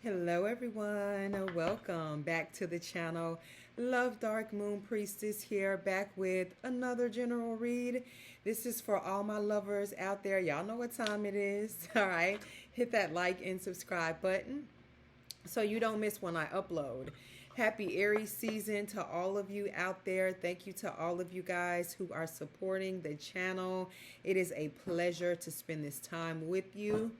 Hello, everyone. Welcome back to the channel. Love Dark Moon Priestess here, back with another general read. This is for all my lovers out there. Y'all know what time it is. All right. Hit that like and subscribe button so you don't miss when I upload. Happy Aries season to all of you out there. Thank you to all of you guys who are supporting the channel. It is a pleasure to spend this time with you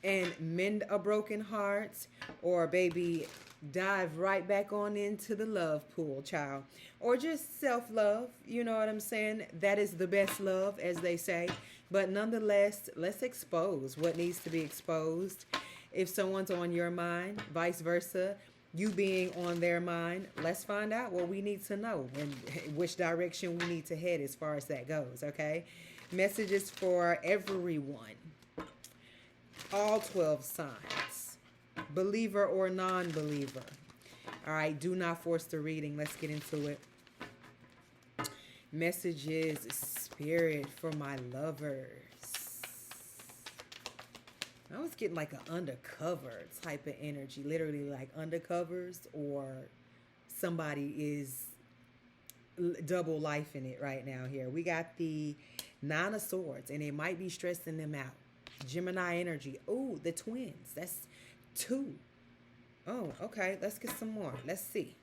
and mend a broken heart, or baby dive right back on into the love pool, child, or just self-love. You know what I'm saying? That is the best love, as they say. But nonetheless, let's expose what needs to be exposed. If someone's on your mind, vice versa, you being on their mind, let's find out what we need to know and which direction we need to head as far as that goes. Okay, messages for everyone, all 12 signs, believer or non-believer. All right, do not force the reading. Let's get into it. Messages, spirit, for my lovers. I was getting like an undercover type of energy, literally like undercovers, or somebody is double life in it right now here. We got the Nine of Swords, and it might be stressing them out. Gemini energy. Oh, the twins. That's two. Oh, okay. Let's get some more. Let's see.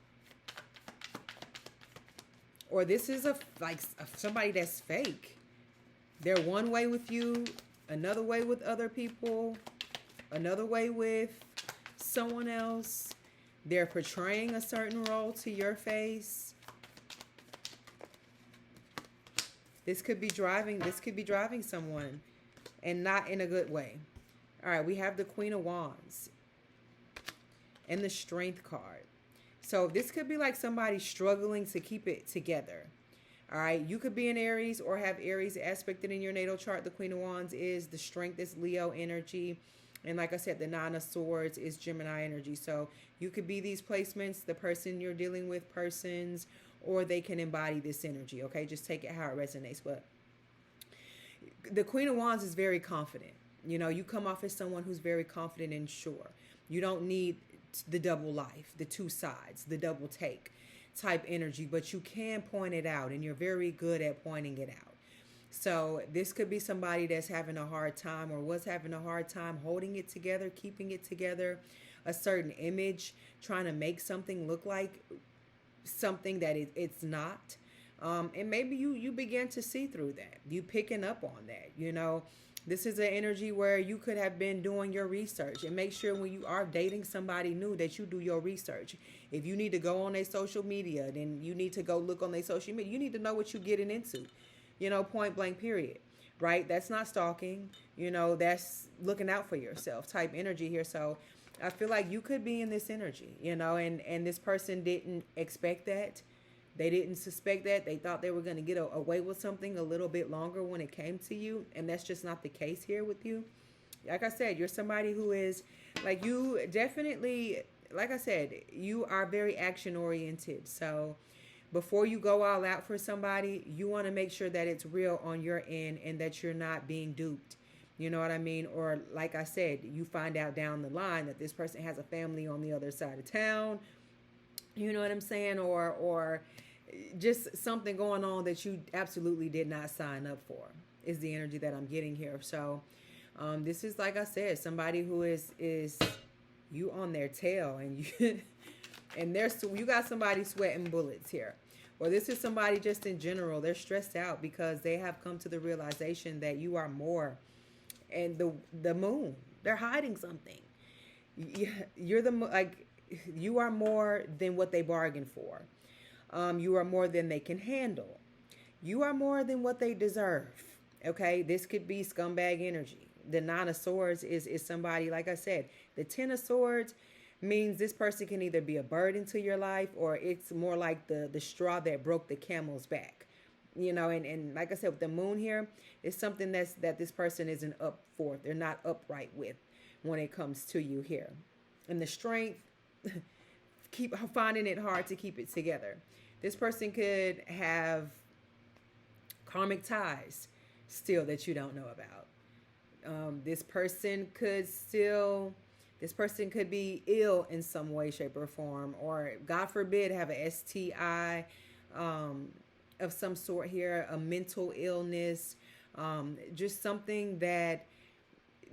Or this is somebody that's fake. They're one way with you, another way with other people, another way with someone else. They're portraying a certain role to your face. This could be driving someone, and not in a good way. All right, we have the Queen of Wands and the Strength card. So this could be like somebody struggling to keep it together. All right, you could be an Aries or have Aries aspected in your natal chart. The Queen of Wands is the Strength, is Leo energy. And like I said, the Nine of Swords is Gemini energy. So you could be these placements, the person you're dealing with, persons, or they can embody this energy. Okay, just take it how it resonates. But the Queen of Wands is very confident. You know, you come off as someone who's very confident and sure. You don't need the double life, the two sides, the double take type energy, but you can point it out, and you're very good at pointing it out. So this could be somebody that's having a hard time, or was having a hard time holding it together, keeping it together, a certain image, trying to make something look like something that it's not. And maybe you begin to see through that. You picking up on that, you know. This is an energy where you could have been doing your research, and make sure when you are dating somebody new that you do your research. If you need to go on their social media, then you need to go look on their social media. You need to know what you're getting into, you know, point blank period, right? That's not stalking, you know, that's looking out for yourself type energy here. So I feel like you could be in this energy, you know, and this person didn't expect that. They didn't suspect that. They thought they were going to get away with something a little bit longer when it came to you. And that's just not the case here with you. Like I said, you're somebody who is, like, you definitely, like I said, you are very action oriented. So before you go all out for somebody, you want to make sure that it's real on your end and that you're not being duped. You know what I mean? Or like I said, you find out down the line that this person has a family on the other side of town. You know what I'm saying? Or just something going on that you absolutely did not sign up for is the energy that I'm getting here. So this is, like I said, somebody who is you on their tail, and you and you got somebody sweating bullets here. Or this is somebody just in general. They're stressed out because they have come to the realization that you are more. And the moon, they're hiding something. You're you are more than what they bargained for. You are more than they can handle. You are more than what they deserve. Okay, this could be scumbag energy. The Nine of Swords is somebody, like I said, the Ten of Swords means this person can either be a burden to your life, or it's more like the straw that broke the camel's back. You know, and like I said, with the moon here, it's something that this person isn't up for. They're not upright with when it comes to you here. And the Strength, keep finding it hard to keep it together. This person could have karmic ties still that you don't know about. This person could still This person could be ill in some way, shape, or form, or God forbid, have a STI of some sort here, a mental illness, just something that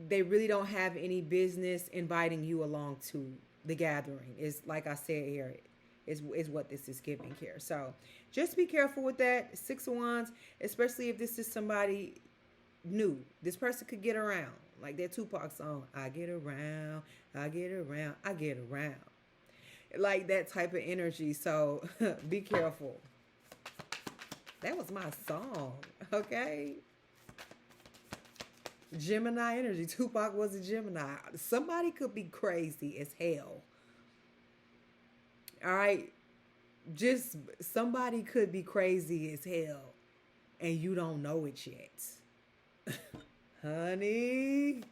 they really don't have any business inviting you along to the gathering. Is like I said here, is what this is giving here. So just be careful with that. Six of Wands, especially if this is somebody new. This person could get around. Like that Tupac song, I get around, I get around, I get around. Like that type of energy. So be careful. That was my song, okay? Gemini energy. Tupac was a Gemini. Somebody could be crazy as hell. All right? Just somebody could be crazy as hell and you don't know it yet. Honey.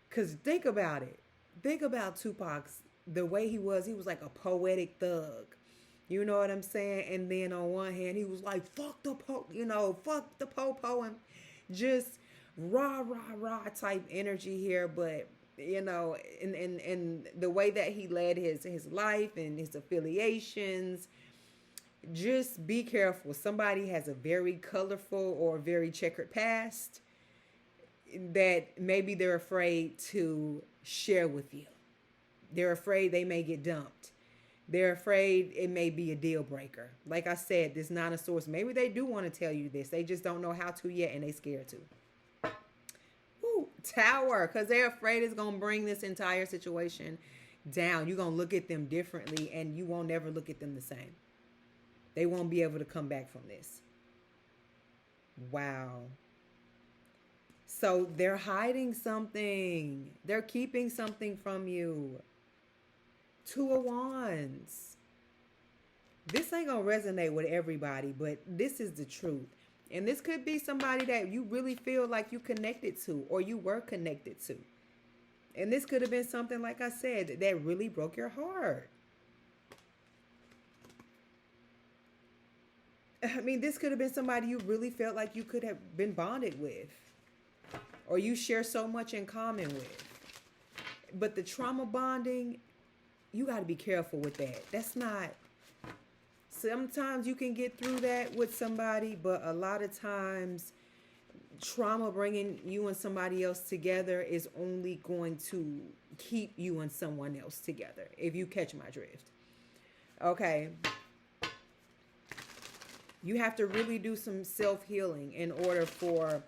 Because think about it. Think about Tupac's, the way he was like a poetic thug. You know what I'm saying? And then on one hand, he was like, fuck the fuck the po-po, and just rah, rah, rah type energy here. But, in the way that he led his life and his affiliations, just be careful. Somebody has a very colorful or very checkered past that maybe they're afraid to share with you. They're afraid they may get dumped. They're afraid it may be a deal breaker. Like I said, this Nine of Swords, maybe they do want to tell you this. They just don't know how to yet, and they scared to. Ooh, Tower, because they're afraid it's going to bring this entire situation down. You're going to look at them differently, and you won't ever look at them the same. They won't be able to come back from this. Wow. So they're hiding something. They're keeping something from you. Two of Wands. This ain't gonna resonate with everybody, but this is the truth. And this could be somebody that you really feel like you connected to, or you were connected to. And this could have been something, like I said, that really broke your heart. I mean, this could have been somebody you really felt like you could have been bonded with, or you share so much in common with. But the trauma bonding, you got to be careful with that. That's not, sometimes you can get through that with somebody, but a lot of times trauma bringing you and somebody else together is only going to keep you and someone else together, if you catch my drift. Okay. You have to really do some self-healing in order for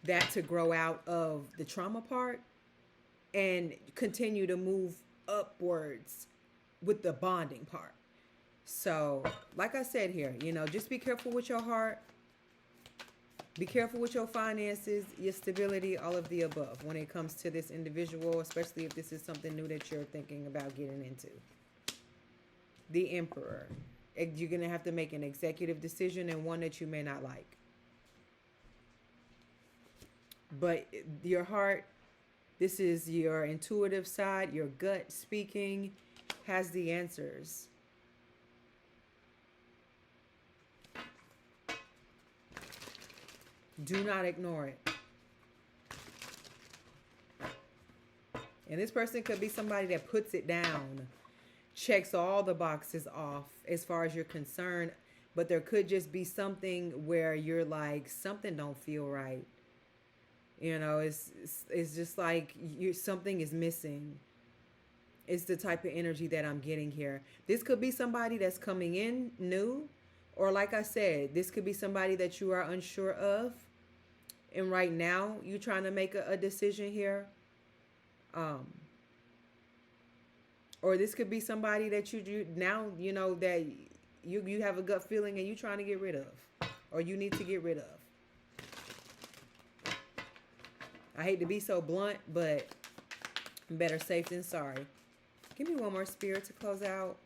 that to grow out of the trauma part and continue to move upwards with the bonding part. So, like I said here, just be careful with your heart. Be careful with your finances, your stability, all of the above when it comes to this individual, especially if this is something new that you're thinking about getting into. The Emperor. You're going to have to make an executive decision, and one that you may not like. But your heart, this is your intuitive side, your gut speaking, has the answers. Do not ignore it. And this person could be somebody that puts it down, checks all the boxes off as far as you're concerned, but there could just be something where you're like, something don't feel right. It's just like something is missing. It's the type of energy that I'm getting here. This could be somebody that's coming in new, or like I said, this could be somebody that you are unsure of, and right now you're trying to make a decision here. Or this could be somebody that you now, that you have a gut feeling and you're trying to get rid of, or you need to get rid of. I hate to be so blunt, but better safe than sorry. Give me one more, Spirit, to close out.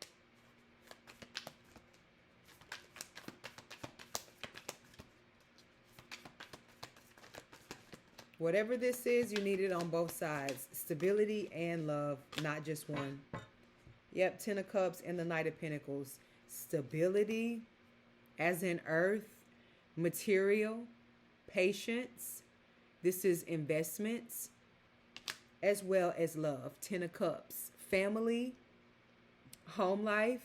Whatever this is, you need it on both sides. Stability and love, not just one. Yep, Ten of Cups and the Knight of Pentacles. Stability, as in earth, material, patience. This is investments. as well as love. 10 of Cups, family, home life,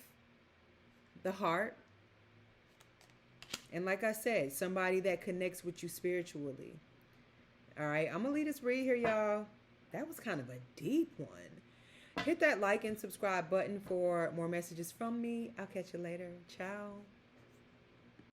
the heart. And like I said, somebody that connects with you spiritually. All right, I'm going to leave this read here, y'all. That was kind of a deep one. Hit that like and subscribe button for more messages from me. I'll catch you later. Ciao.